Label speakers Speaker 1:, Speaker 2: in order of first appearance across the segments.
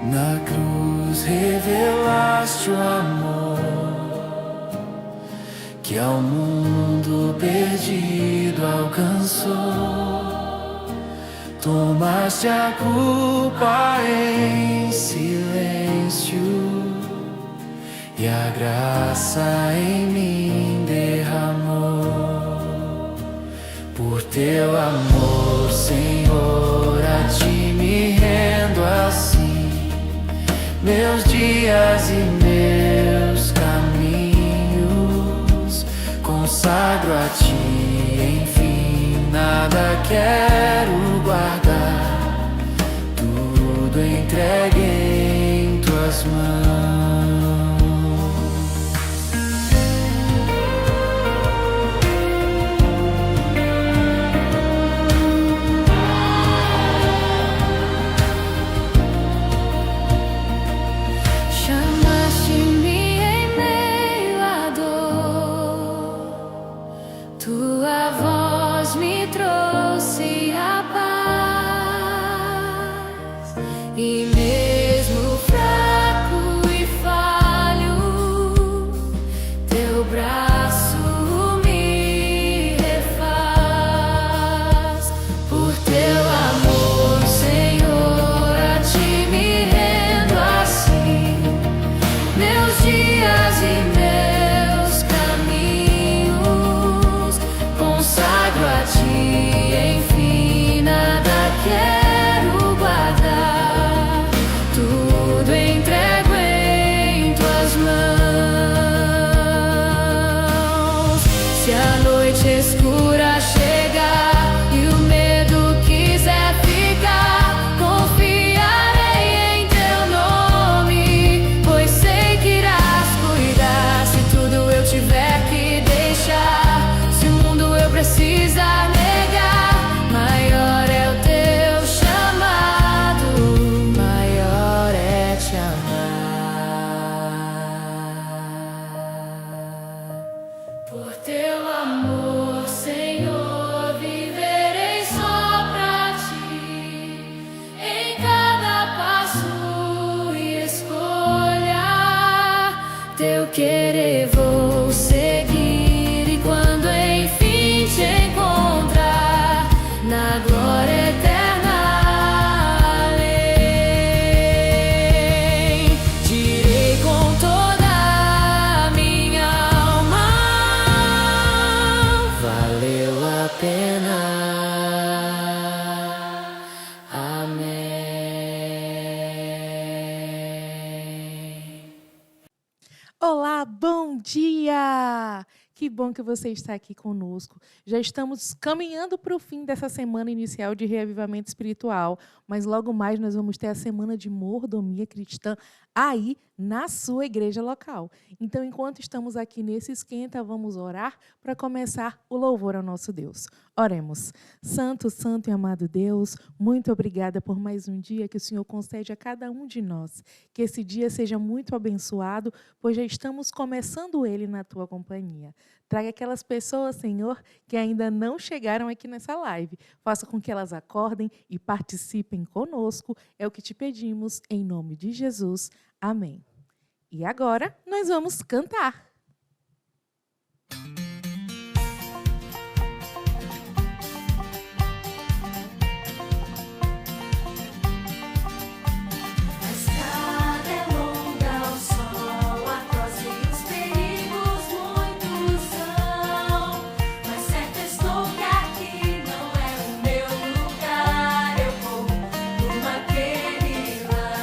Speaker 1: Na cruz revelaste o amor que ao mundo perdido alcançou. Tomaste a culpa em silêncio e a graça em mim derramou. Por teu amor, Senhor, a ti me rendo assim. Meus dias e meus caminhos consagro a ti, enfim, nada quero guardar, tudo entregue em tuas mãos.
Speaker 2: Tua voz me trouxe a paz, e mesmo fraco e falho, teu braço me refaz. Por teu amor, Senhor, a ti me rendo assim. Meus dias e meus caminhos consagro a ti, enfim, nada quero guardar, tudo entrego em tuas mãos. Se a noite escura chegar e o medo quiser ficar, confiarei em teu nome, pois sei que irás cuidar. Se tudo eu tiver que deixar, se o mundo eu precisar negar, maior é o teu chamado, maior é te amar. Por teu amor, Senhor, viverei só pra ti, em cada passo e escolha, teu querer vou seguir, e quando enfim te encontrar na glória eterna além, direi com toda a minha alma, valeu a pena. Amém.
Speaker 3: Olá, bom dia! Que bom que você está aqui conosco. Já estamos caminhando para o fim dessa semana inicial de reavivamento espiritual, mas logo mais nós vamos ter a semana de mordomia cristã aí na sua igreja local. Então, enquanto estamos aqui nesse esquenta, vamos orar para começar o louvor ao nosso Deus. Oremos. Santo, santo e amado Deus, muito obrigada por mais um dia que o Senhor concede a cada um de nós. Que esse dia seja muito abençoado, pois já estamos começando ele na tua companhia. Traga aquelas pessoas, Senhor, que ainda não chegaram aqui nessa live. Faça com que elas acordem e participem conosco. É o que te pedimos, em nome de Jesus. Amém. E agora, nós vamos cantar.
Speaker 2: A estrada é longa, o sol atroz e os perigos muitos são, mas certo estou que aqui não é o meu lugar. Eu vou rumo àquele lar.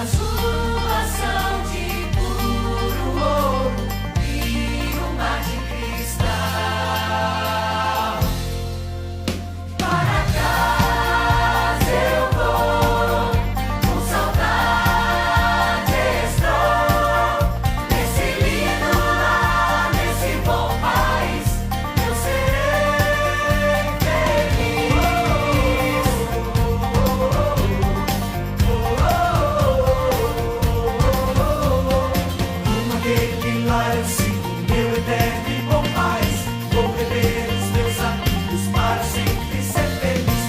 Speaker 2: As ruas são de puro ouro e o mar de cristal. Para casa eu vou, com saudade estou. Nesse lindo lar, nesse bom país, eu serei feliz. Naquele lar eu sinto meu eterno e bom país. Vou rever os meus amigos para sempre ser feliz.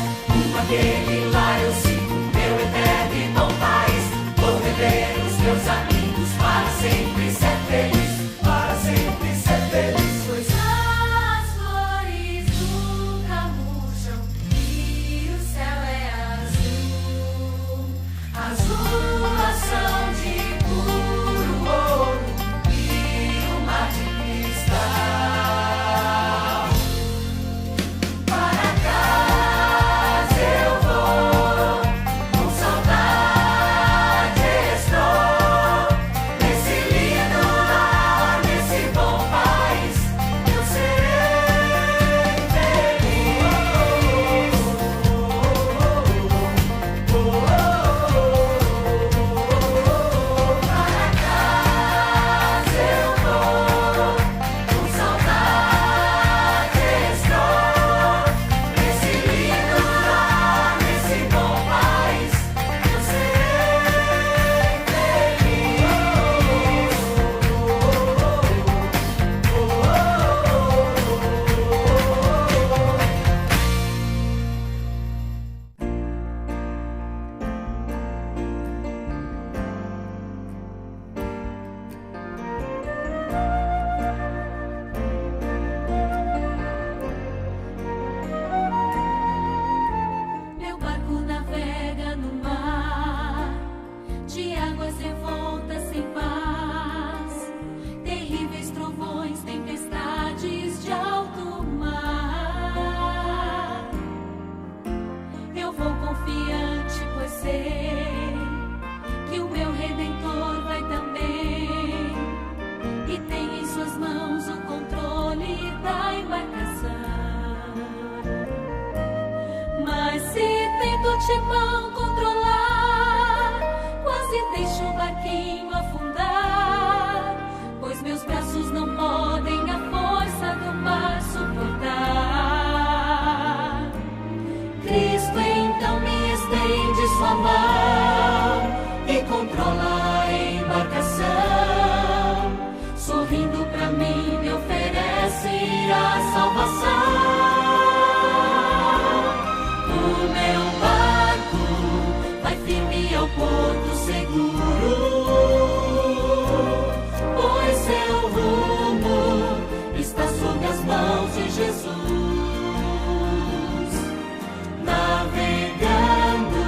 Speaker 2: Naquele lar eu sinto meu eterno e bom país. Vou rever os meus amigos para sempre ser feliz. Para sempre ser feliz. Pois as flores nunca murcham e o céu é azul. As ruas são de puro ouro e o mar de cristal. Para casa eu vou, com saudade estou. Nesse lindo lar, nesse bom país, eu serei feliz. Para casa eu vou, com saudade estou. Nesse lindo lar, nesse bom país, eu serei feliz. Meu barco navega no mar de águas revoltas sem paz, terríveis trovões, tempestades de alto mar. Eu vou confiante, pois sei que o meu Redentor vai também e tem em suas mãos o controle da embarcação. Mas se tento timão controlar, quase deixo o barquinho afundar, pois meus braços não podem a força do mar suportar. Cristo então me estende sua mão e controla a embarcação. Sorrindo pra mim me oferece a salvação. O meu barco vai firme ao porto seguro, pois seu rumo está sob as mãos de Jesus. Navegando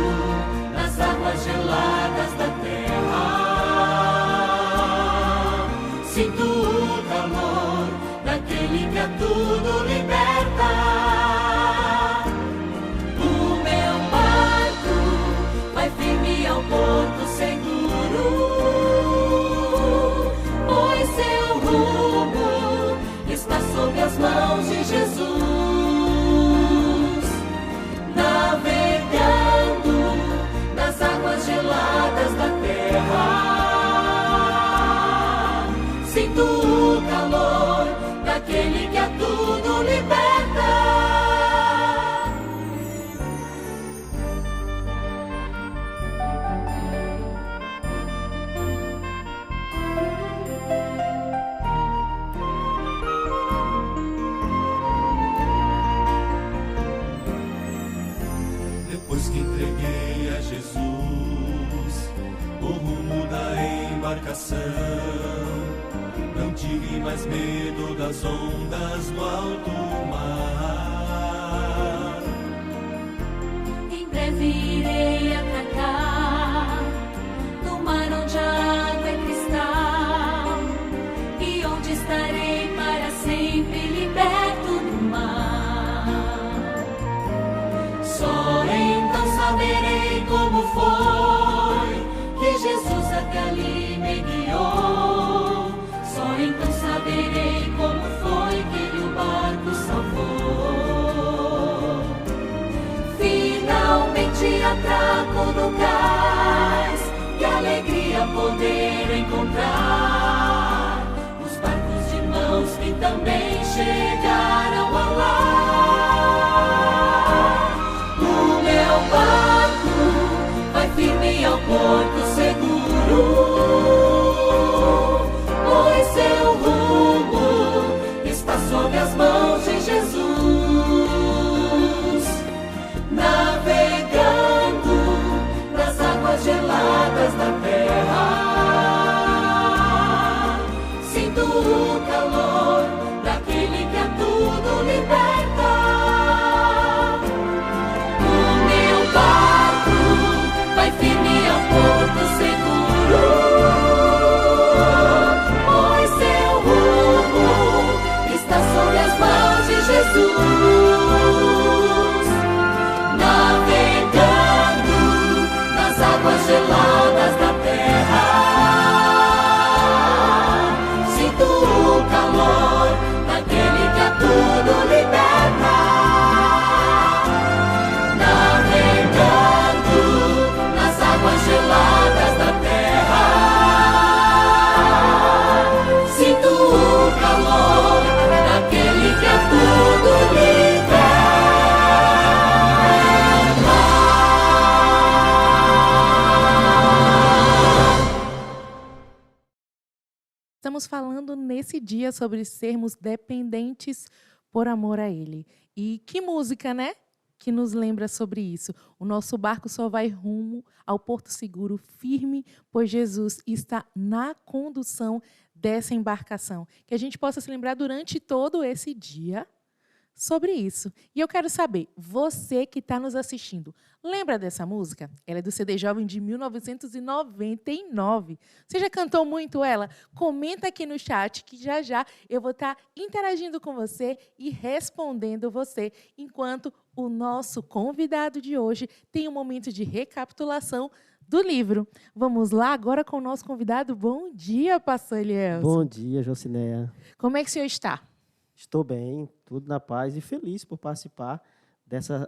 Speaker 2: nas águas geladas da terra, sinto o calor daquele que a tudo liberta. O meu barco vai firme ao porto seguro, pois seu rumo está sob as mãos de Jesus. Navegando nas águas geladas da terra, sinto o calor daquele que a tudo liberta. Depois que entreguei a Jesus o rumo da embarcação, não tive mais medo das ondas do alto mar. Em breve irei atracar no mar onde a água é cristal e onde estarei para sempre liberto do mar. Só então saberei como foi que Jesus
Speaker 1: de atraco no cais, que alegria poder encontrar os barcos de irmãos que também chegaram ao lar. O meu barco vai firme ao porto seguro, pois seu rumo está sob as mãos de Jesus. Navegando nas águas geladas da terra, sinto o calor daquele que a tudo liberta. O meu barco vai firme ao porto seguro, pois seu rumo está sob as mãos de Jesus. Águas geladas da terra, sinto o calor daquele que a tudo liberta. Navegando nas águas geladas da terra, sinto o calor daquele que a tudo liberta.
Speaker 3: Estamos falando nesse dia sobre sermos dependentes por amor a Ele. E que música, né? Que nos lembra sobre isso. O nosso barco só vai rumo ao porto seguro, firme, pois Jesus está na condução dessa embarcação. Que a gente possa se lembrar durante todo esse dia sobre isso. E eu quero saber, você que está nos assistindo, lembra dessa música? Ela é do CD Jovem de 1999. Você já cantou muito ela? Comenta aqui no chat que já já eu vou estar interagindo com você e respondendo você, enquanto o nosso convidado de hoje tem um momento de recapitulação do livro. Vamos lá agora com o nosso convidado. Bom dia, pastor Elielson.
Speaker 4: Bom dia, Jocineia.
Speaker 3: Como é que o senhor está?
Speaker 4: Estou bem, tudo na paz e feliz por participar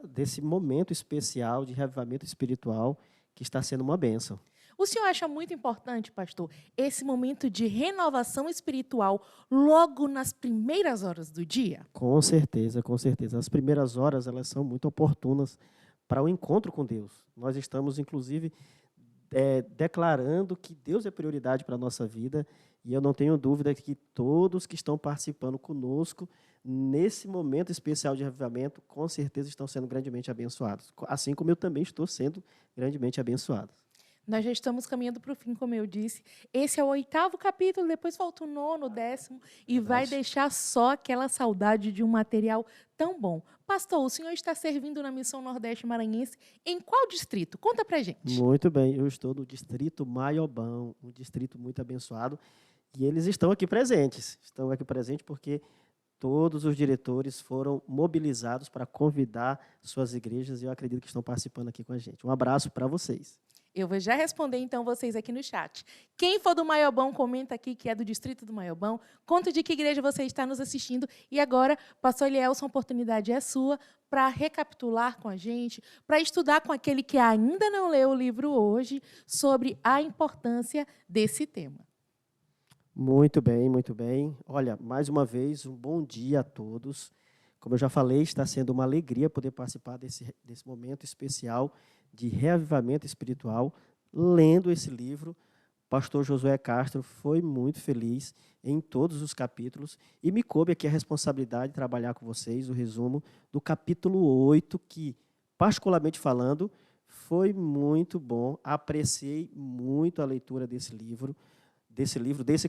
Speaker 4: desse momento especial de reavivamento espiritual que está sendo uma bênção.
Speaker 3: O senhor acha muito importante, pastor, esse momento de renovação espiritual logo nas primeiras horas do dia?
Speaker 4: Com certeza, com certeza. As primeiras horas elas são muito oportunas para o encontro com Deus. Nós estamos, inclusive, declarando que Deus é prioridade para a nossa vida. E eu não tenho dúvida que todos que estão participando conosco nesse momento especial de reavivamento, com certeza estão sendo grandemente abençoados. Assim como eu também estou sendo grandemente abençoado.
Speaker 3: Nós já estamos caminhando para o fim, como eu disse. Esse é o 8º capítulo, depois falta o 9º, o 10º, e vai deixar só aquela saudade de um material tão bom. Pastor, o senhor está servindo na Missão Nordeste Maranhense em qual distrito? Conta pra gente.
Speaker 4: Muito bem, eu estou no distrito Maiobão, um distrito muito abençoado. E eles estão aqui presentes. Estão aqui presentes porque todos os diretores foram mobilizados para convidar suas igrejas e eu acredito que estão participando aqui com a gente. Um abraço para vocês.
Speaker 3: Eu vou já responder, então, vocês aqui no chat. Quem for do Maiobão, comenta aqui que é do distrito do Maiobão. Conta de que igreja você está nos assistindo. E agora, pastor Elielson, a oportunidade é sua para recapitular com a gente, para estudar com aquele que ainda não leu o livro hoje sobre a importância desse tema.
Speaker 4: Muito bem, muito bem. Olha, mais uma vez, um bom dia a todos. Como eu já falei, está sendo uma alegria poder participar desse momento especial de reavivamento espiritual, lendo esse livro. O pastor Josué Castro foi muito feliz em todos os capítulos e me coube aqui a responsabilidade de trabalhar com vocês o resumo do capítulo 8, que, particularmente falando, foi muito bom. Apreciei muito a leitura desse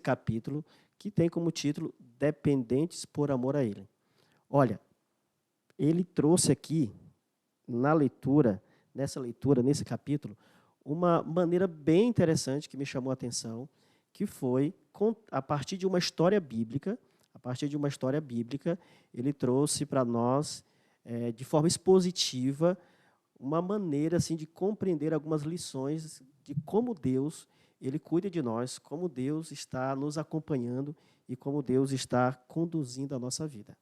Speaker 4: capítulo, que tem como título Dependentes por Amor a Ele. Olha, ele trouxe aqui, nesse capítulo, uma maneira bem interessante que me chamou a atenção, que foi, a partir de uma história bíblica, ele trouxe para nós, de forma expositiva, uma maneira assim, de compreender algumas lições de como Deus ele cuida de nós, como Deus está nos acompanhando e como Deus está conduzindo a nossa vida.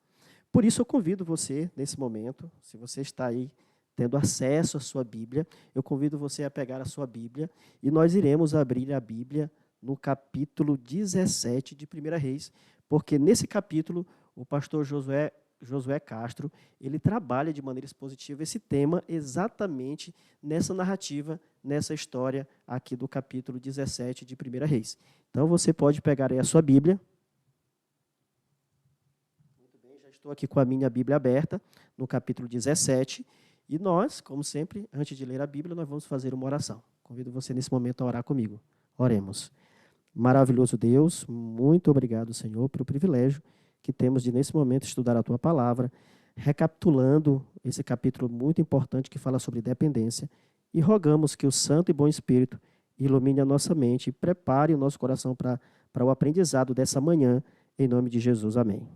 Speaker 4: Por isso, eu convido você, nesse momento, se você está aí tendo acesso à sua Bíblia, eu convido você a pegar a sua Bíblia e nós iremos abrir a Bíblia no capítulo 17 de 1 Reis, porque nesse capítulo o pastor Josué Castro, ele trabalha de maneira expositiva esse tema exatamente nessa narrativa, nessa história aqui do capítulo 17 de 1 Reis. Então, você pode pegar aí a sua Bíblia. Muito bem, já estou aqui com a minha Bíblia aberta, no capítulo 17, e nós, como sempre, antes de ler a Bíblia, nós vamos fazer uma oração. Convido você nesse momento a orar comigo. Oremos. Maravilhoso Deus, muito obrigado, Senhor, pelo privilégio que temos de, nesse momento, estudar a Tua Palavra, recapitulando esse capítulo muito importante que fala sobre dependência, e rogamos que o Santo e Bom Espírito ilumine a nossa mente e prepare o nosso coração para o aprendizado dessa manhã, em nome de Jesus. Amém.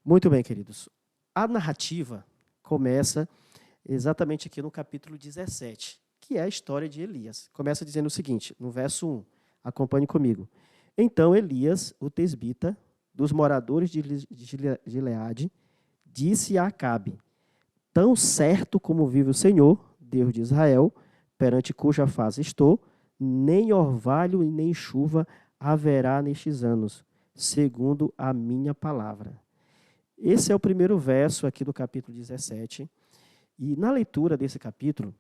Speaker 4: Muito bem, queridos. A narrativa começa exatamente aqui no capítulo 17, que é a história de Elias. Começa dizendo o seguinte, no verso 1, acompanhe comigo. Então Elias, o tesbita, dos moradores de Gileade, disse a Acabe: tão certo como vive o Senhor, Deus de Israel, perante cuja face estou, nem orvalho e nem chuva haverá nestes anos, segundo a minha palavra. Esse é o primeiro verso aqui do capítulo 17, e na leitura desse capítulo,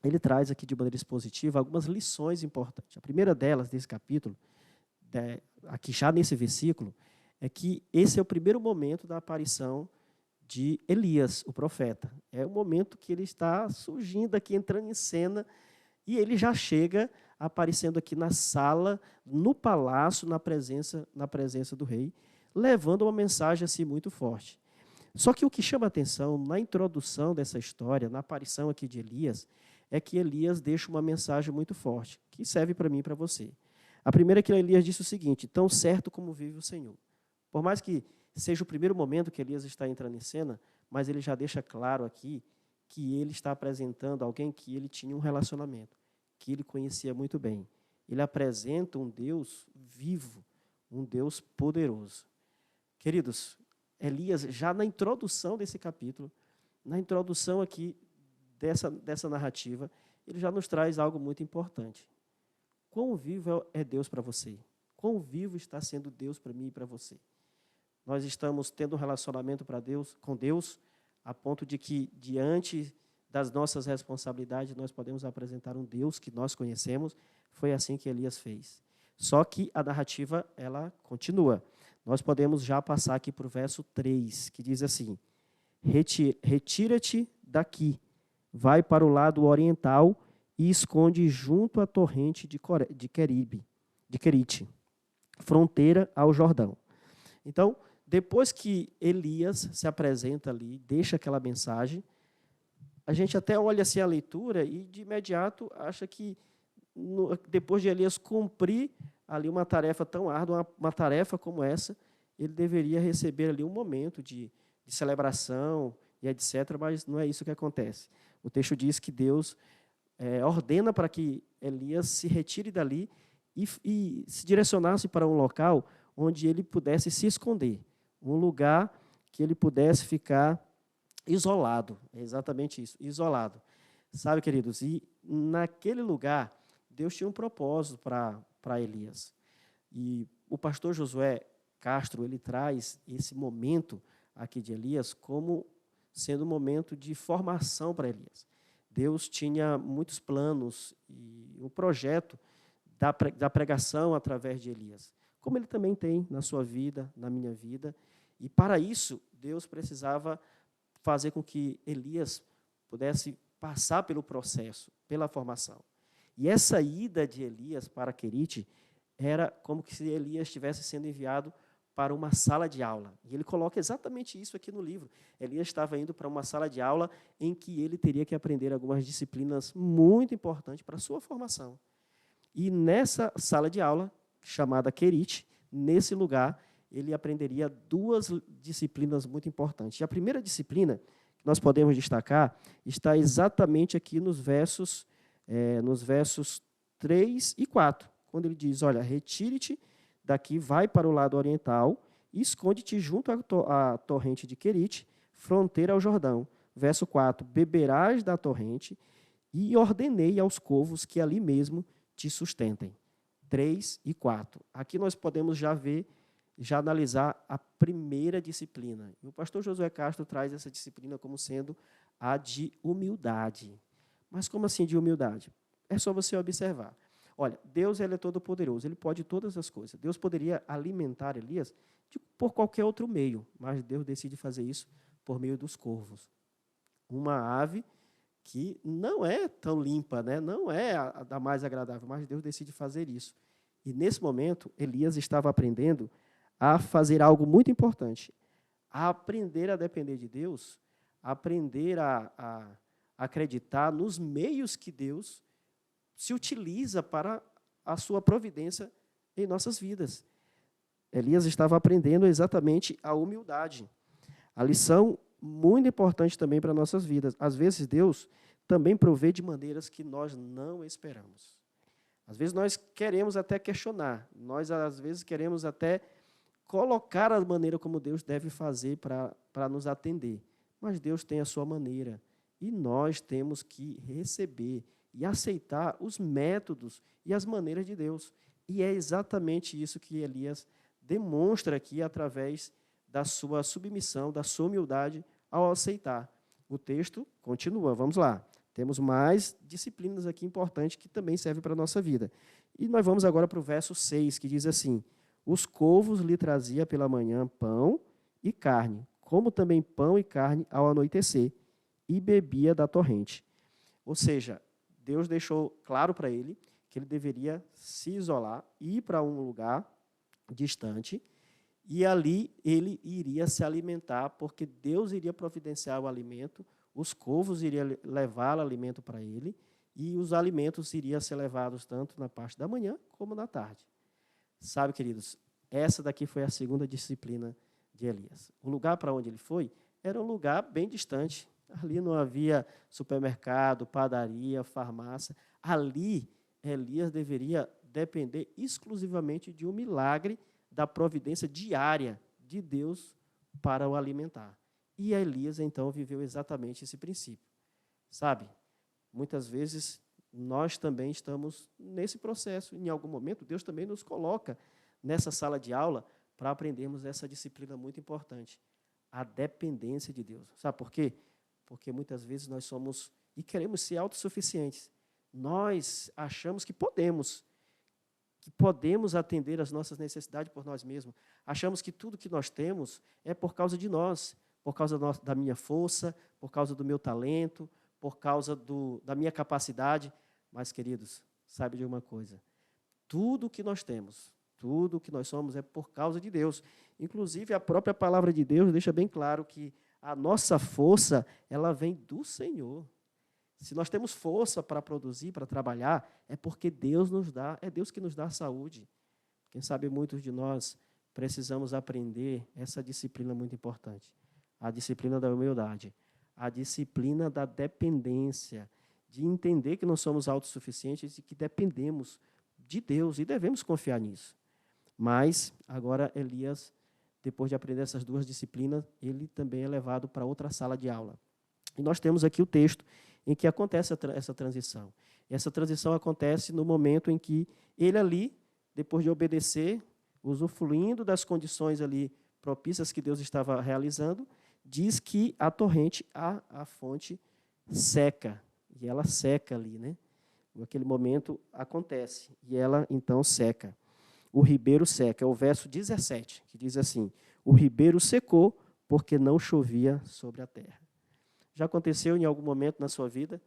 Speaker 4: ele traz aqui de maneira expositiva algumas lições importantes. A primeira delas desse capítulo, aqui já nesse versículo, é que esse é o primeiro momento da aparição de Elias, o profeta. É o momento que ele está surgindo aqui, entrando em cena, e ele já chega aparecendo aqui na sala, no palácio, na presença do rei, levando uma mensagem assim muito forte. Só que o que chama a atenção na introdução dessa história, na aparição aqui de Elias, é que Elias deixa uma mensagem muito forte, que serve para mim e para você. A primeira é que Elias disse o seguinte: tão certo como vive o Senhor. Por mais que seja o primeiro momento que Elias está entrando em cena, mas ele já deixa claro aqui que ele está apresentando alguém que ele tinha um relacionamento, que ele conhecia muito bem. Ele apresenta um Deus vivo, um Deus poderoso. Queridos, Elias, já na introdução desse capítulo, na introdução aqui dessa narrativa, ele já nos traz algo muito importante. Quão vivo é Deus para você? Quão vivo está sendo Deus para mim e para você? Nós estamos tendo um relacionamento com Deus, a ponto de que, diante das nossas responsabilidades, nós podemos apresentar um Deus que nós conhecemos. Foi assim que Elias fez. Só que a narrativa, ela continua. Nós podemos já passar aqui para o verso 3, que diz assim: retira-te daqui, vai para o lado oriental e esconde junto à torrente de Querite, fronteira ao Jordão. Então, depois que Elias se apresenta ali, deixa aquela mensagem, a gente até olha assim a leitura e, de imediato, acha que, depois de Elias cumprir ali uma tarefa tão árdua, uma tarefa como essa, ele deveria receber ali um momento de celebração e etc., mas não é isso que acontece. O texto diz que Deus ordena para que Elias se retire dali e se direcionasse para um local onde ele pudesse se esconder, um lugar que ele pudesse ficar isolado. É exatamente isso, isolado. Sabe, queridos, e naquele lugar, Deus tinha um propósito para Elias. E o pastor Josué Castro, ele traz esse momento aqui de Elias como sendo um momento de formação para Elias. Deus tinha muitos planos e um projeto da pregação através de Elias, como ele também tem na sua vida, na minha vida. E para isso, Deus precisava fazer com que Elias pudesse passar pelo processo, pela formação. E essa ida de Elias para Querite era como se Elias estivesse sendo enviado para uma sala de aula. E ele coloca exatamente isso aqui no livro. Elias estava indo para uma sala de aula em que ele teria que aprender algumas disciplinas muito importantes para a sua formação. E nessa sala de aula, chamada Querite, nesse lugar, ele aprenderia duas disciplinas muito importantes. E a primeira disciplina que nós podemos destacar está exatamente aqui nos versos 3 e 4, quando ele diz: olha, retire-te daqui, vai para o lado oriental e esconde-te junto à torrente de Querite, fronteira ao Jordão. verso 4, beberás da torrente e ordenei aos corvos que ali mesmo te sustentem. 3 e 4. Aqui nós podemos já ver, já analisar a primeira disciplina. E o pastor Josué Castro traz essa disciplina como sendo a de humildade. Mas como assim de humildade? É só você observar. Olha, Deus ele é todo poderoso, ele pode todas as coisas. Deus poderia alimentar Elias por qualquer outro meio, mas Deus decide fazer isso por meio dos corvos. Uma ave que não é tão limpa, né? Não é a da mais agradável, mas Deus decide fazer isso. E, nesse momento, Elias estava aprendendo a fazer algo muito importante, a aprender a depender de Deus, a aprender a acreditar nos meios que Deus se utiliza para a sua providência em nossas vidas. Elias estava aprendendo exatamente a humildade. A lição muito importante também para nossas vidas. Às vezes, Deus também provê de maneiras que nós não esperamos. Às vezes, nós queremos até questionar. Nós, às vezes, queremos até colocar a maneira como Deus deve fazer para nos atender. Mas Deus tem a sua maneira. E nós temos que receber e aceitar os métodos e as maneiras de Deus. E é exatamente isso que Elias demonstra aqui através da sua submissão, da sua humildade ao aceitar. O texto continua, vamos lá. Temos mais disciplinas aqui importantes que também servem para a nossa vida. E nós vamos agora para o verso 6, que diz assim: os corvos lhe trazia pela manhã pão e carne, como também pão e carne ao anoitecer, e bebia da torrente. Ou seja, Deus deixou claro para ele que ele deveria se isolar, ir para um lugar distante, e ali ele iria se alimentar, porque Deus iria providenciar o alimento, os corvos iriam levar o alimento para ele, e os alimentos iriam ser levados tanto na parte da manhã como na tarde. Sabe, queridos, essa daqui foi a segunda disciplina de Elias. O lugar para onde ele foi era um lugar bem distante. Ali não havia supermercado, padaria, farmácia. Ali, Elias deveria depender exclusivamente de um milagre da providência diária de Deus para o alimentar. E Elias, então, viveu exatamente esse princípio. Sabe, muitas vezes nós também estamos nesse processo. Em algum momento, Deus também nos coloca nessa sala de aula para aprendermos essa disciplina muito importante, a dependência de Deus. Sabe por quê? Porque muitas vezes nós somos e queremos ser autossuficientes. Nós achamos que podemos atender as nossas necessidades por nós mesmos. Achamos que tudo que nós temos é por causa de nós, por causa da minha força, por causa do meu talento, por causa da minha capacidade. Mas, queridos, sabe de uma coisa? Tudo que nós temos, tudo que nós somos é por causa de Deus. Inclusive, a própria palavra de Deus deixa bem claro que a nossa força, ela vem do Senhor. Se nós temos força para produzir, para trabalhar, é porque Deus nos dá, é Deus que nos dá a saúde. Quem sabe muitos de nós precisamos aprender essa disciplina muito importante. A disciplina da humildade, a disciplina da dependência, de entender que não somos autossuficientes e que dependemos de Deus e devemos confiar nisso. Mas, agora, Elias, depois de aprender essas duas disciplinas, ele também é levado para outra sala de aula. E nós temos aqui o texto em que acontece essa transição. Essa transição acontece no momento em que ele ali, depois de obedecer, usufruindo das condições ali propícias que Deus estava realizando, diz que a torrente, a fonte, seca. E ela seca ali, né? Naquele momento acontece. E ela, então, seca. O ribeiro seca. É o verso 17, que diz assim: o ribeiro secou porque não chovia sobre a terra. Já aconteceu em algum momento na sua vida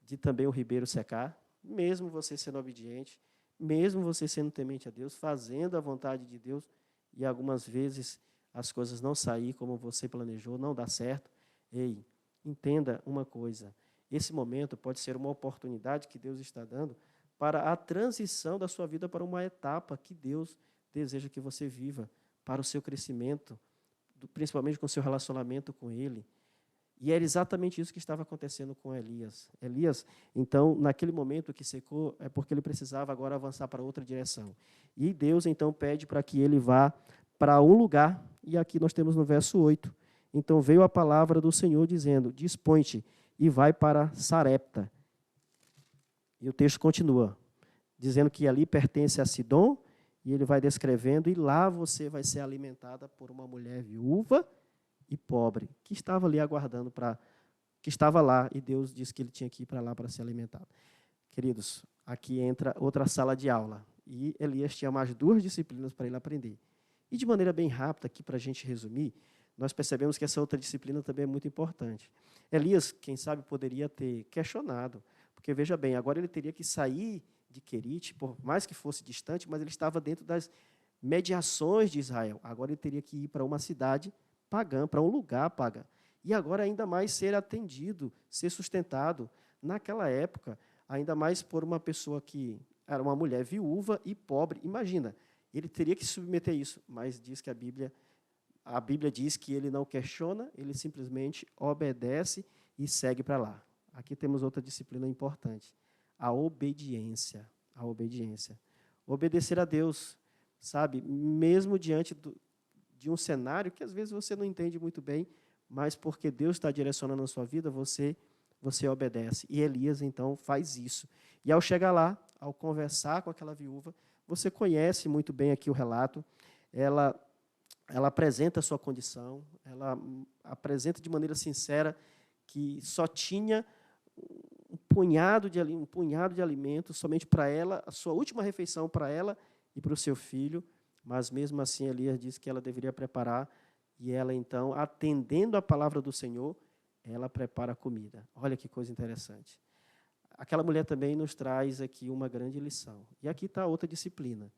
Speaker 4: de também o ribeiro secar? Mesmo você sendo obediente, mesmo você sendo temente a Deus, fazendo a vontade de Deus, e algumas vezes as coisas não saírem como você planejou, não dá certo. Ei, entenda uma coisa, esse momento pode ser uma oportunidade que Deus está dando para a transição da sua vida para uma etapa que Deus deseja que você viva, para o seu crescimento, principalmente com o seu relacionamento com Ele. E era exatamente isso que estava acontecendo com Elias. Elias, então, naquele momento que secou, é porque ele precisava agora avançar para outra direção. E Deus, então, pede para que ele vá para um lugar, e aqui nós temos no verso 8, Então veio a palavra do Senhor dizendo, dispõe-te e vai para Sarepta. E o texto continua, dizendo que ali pertence a Sidom, e ele vai descrevendo, e lá você vai ser alimentada por uma mulher viúva e pobre, que estava ali aguardando que estava lá, e Deus disse que ele tinha que ir para lá para ser alimentado. Queridos, aqui entra outra sala de aula, e Elias tinha mais 2 disciplinas para ele aprender. E de maneira bem rápida, aqui para a gente resumir, nós percebemos que essa outra disciplina também é muito importante. Elias, quem sabe, poderia ter questionado, porque, veja bem, agora ele teria que sair de Querite, por mais que fosse distante, mas ele estava dentro das mediações de Israel. Agora ele teria que ir para uma cidade pagã, para um lugar pagã. E agora ainda mais ser atendido, ser sustentado, naquela época, ainda mais por uma pessoa que era uma mulher viúva e pobre. Imagina, ele teria que submeter isso, mas diz que a Bíblia diz que ele não questiona, ele simplesmente obedece e segue para lá. Aqui temos outra disciplina importante, a obediência. A obediência. Obedecer a Deus, sabe? Mesmo diante de um cenário que às vezes você não entende muito bem, mas porque Deus está direcionando a sua vida, você obedece. E Elias, então, faz isso. E ao chegar lá, ao conversar com aquela viúva, você conhece muito bem aqui o relato, ela apresenta a sua condição, ela apresenta de maneira sincera que só tinha um punhado de alimentos somente para ela, a sua última refeição para ela e para o seu filho, mas mesmo assim Elias disse que ela deveria preparar, e ela então, atendendo a palavra do Senhor, ela prepara a comida. Olha que coisa interessante. Aquela mulher também nos traz aqui uma grande lição. E aqui está outra disciplina,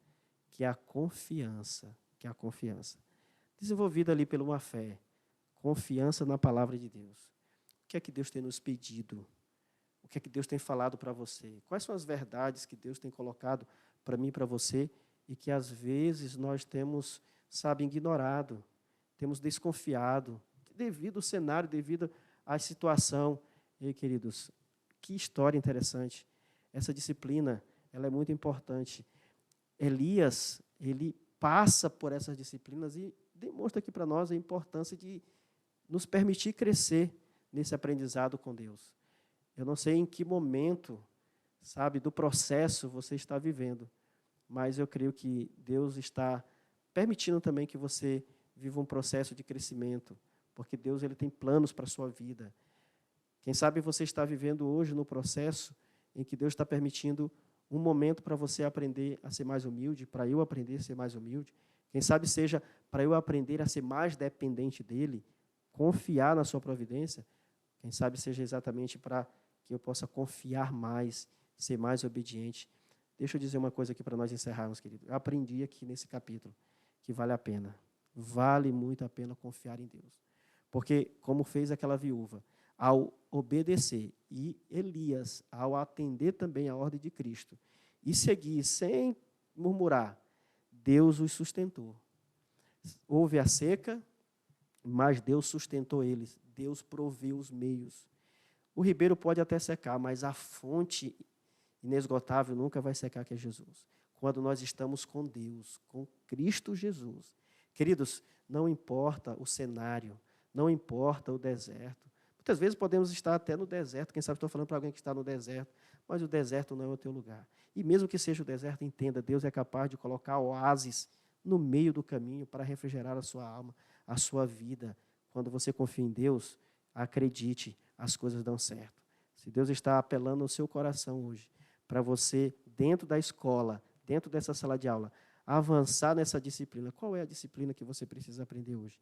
Speaker 4: que é a confiança. Desenvolvida ali por uma fé, confiança na palavra de Deus. O que é que Deus tem nos pedido? O que é que Deus tem falado para você? Quais são as verdades que Deus tem colocado para mim e para você e que às vezes nós temos, ignorado, temos desconfiado, devido ao cenário, devido à situação. E, queridos, que história interessante. Essa disciplina, ela é muito importante. Elias, ele passa por essas disciplinas e demonstra aqui para nós a importância de nos permitir crescer nesse aprendizado com Deus. Eu não sei em que momento, do processo você está vivendo, mas eu creio que Deus está permitindo também que você viva um processo de crescimento, porque Deus ele tem planos para a sua vida. Quem sabe você está vivendo hoje no processo em que Deus está permitindo um momento para você aprender a ser mais humilde, para eu aprender a ser mais humilde. Quem sabe seja para eu aprender a ser mais dependente dEle, confiar na sua providência. Quem sabe seja exatamente para que eu possa confiar mais, ser mais obediente. Deixa eu dizer uma coisa aqui para nós encerrarmos, querido. Eu aprendi aqui nesse capítulo que vale a pena. Vale muito a pena confiar em Deus. Porque, como fez aquela viúva, ao obedecer, e Elias, ao atender também a ordem de Cristo, e seguir sem murmurar, Deus os sustentou. Houve a seca, mas Deus sustentou eles. Deus proveu os meios. O ribeiro pode até secar, mas a fonte inesgotável nunca vai secar, que é Jesus. Quando nós estamos com Deus, com Cristo Jesus. Queridos, não importa o cenário, não importa o deserto. Muitas vezes podemos estar até no deserto, quem sabe estou falando para alguém que está no deserto, mas o deserto não é o teu lugar. E mesmo que seja o deserto, entenda, Deus é capaz de colocar oásis no meio do caminho para refrigerar a sua alma, a sua vida. Quando você confia em Deus, acredite, as coisas dão certo. Se Deus está apelando ao seu coração hoje, para você, dentro da escola, dentro dessa sala de aula, avançar nessa disciplina, qual é a disciplina que você precisa aprender hoje?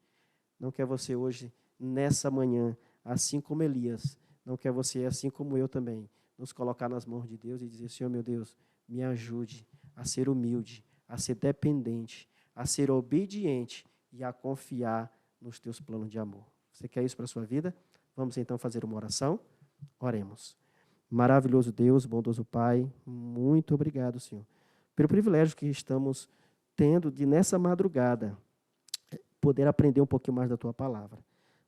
Speaker 4: Não quer você hoje, nessa manhã, assim como Elias, não quer você, assim como eu também, nos colocar nas mãos de Deus e dizer, Senhor, meu Deus, me ajude a ser humilde, a ser dependente, a ser obediente e a confiar nos teus planos de amor. Você quer isso para a sua vida? Vamos então fazer uma oração? Oremos. Maravilhoso Deus, bondoso Pai, muito obrigado, Senhor, pelo privilégio que estamos tendo de, nessa madrugada, poder aprender um pouquinho mais da Tua palavra.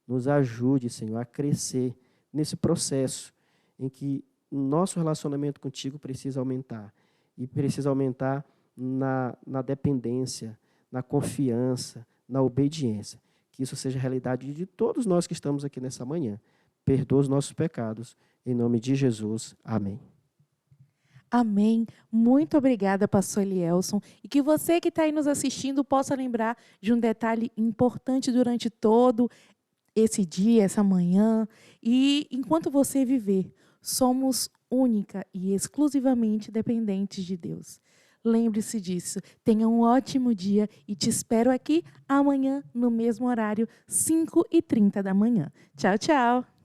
Speaker 4: Nos ajude, Senhor, a crescer nesse processo em que o nosso relacionamento contigo precisa aumentar. E precisa aumentar na dependência, na confiança, na obediência. Que que isso seja realidade de todos nós que estamos aqui nessa manhã. Perdoa os nossos pecados. Em nome de Jesus. Amém.
Speaker 3: Amém. Muito obrigada, pastor Elielson. E que você que está aí nos assistindo possa lembrar de um detalhe importante durante todo esse dia, essa manhã. E enquanto você viver, somos única e exclusivamente dependentes de Deus. Lembre-se disso. Tenha um ótimo dia e te espero aqui amanhã no mesmo horário, 5h30 da manhã. Tchau, tchau.